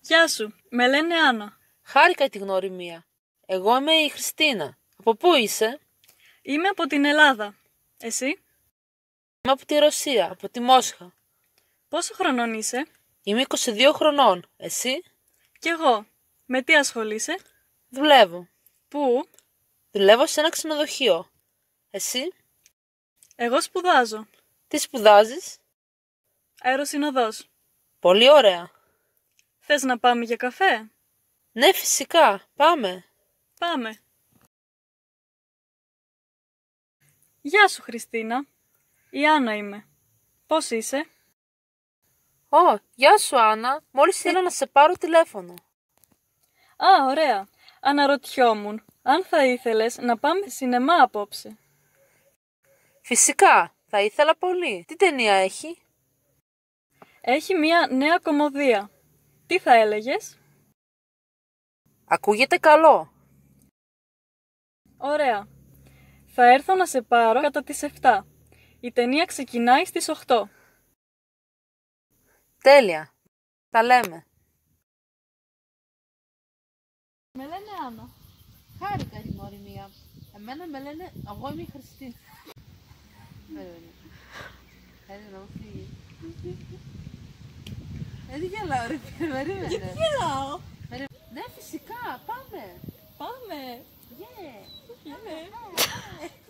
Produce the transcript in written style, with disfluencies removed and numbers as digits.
Γεια σου, με λένε Άννα. Χάρηκα τη γνωριμία. Εγώ είμαι η Χριστίνα. Από πού είσαι? Είμαι από την Ελλάδα. Εσύ? Είμαι από τη Ρωσία, από τη Μόσχα. Πόσο χρονών είσαι? Είμαι 22 χρονών. Εσύ? Κι εγώ. Με τι ασχολείσαι? Δουλεύω. Πού? Δουλεύω σε ένα ξενοδοχείο. Εσύ? Εγώ σπουδάζω. Τι σπουδάζεις? Αεροσυνοδός. Πολύ ωραία. Θες να πάμε για καφέ? Ναι, φυσικά. Πάμε. Πάμε. Γεια σου, Χριστίνα. Η Άννα είμαι. Πώς είσαι? Γεια σου Άννα. Μόλις ήθελα να σε πάρω τηλέφωνο. Α, ωραία. Αναρωτιόμουν αν θα ήθελες να πάμε σινεμά απόψε. Φυσικά. Θα ήθελα πολύ. Τι ταινία έχει? Έχει μία νέα κομμωδία. Τι θα έλεγες? Ακούγεται καλό. Ωραία. Θα έρθω να σε πάρω κατά τις 7. Η ταινία ξεκινάει στις 8. Τέλεια. Τα λέμε. Με λένε Άννα. Χάρηκα τη γνωριμία. Εμένα με λένε, εγώ είμαι η Χριστίνα. Να μου φύγει. Δεν γελάω ρε φίλε, περίμενε. Γιατί γελάω? Ναι, φυσικά, πάμε. Πάμε. Yeah. Yeah.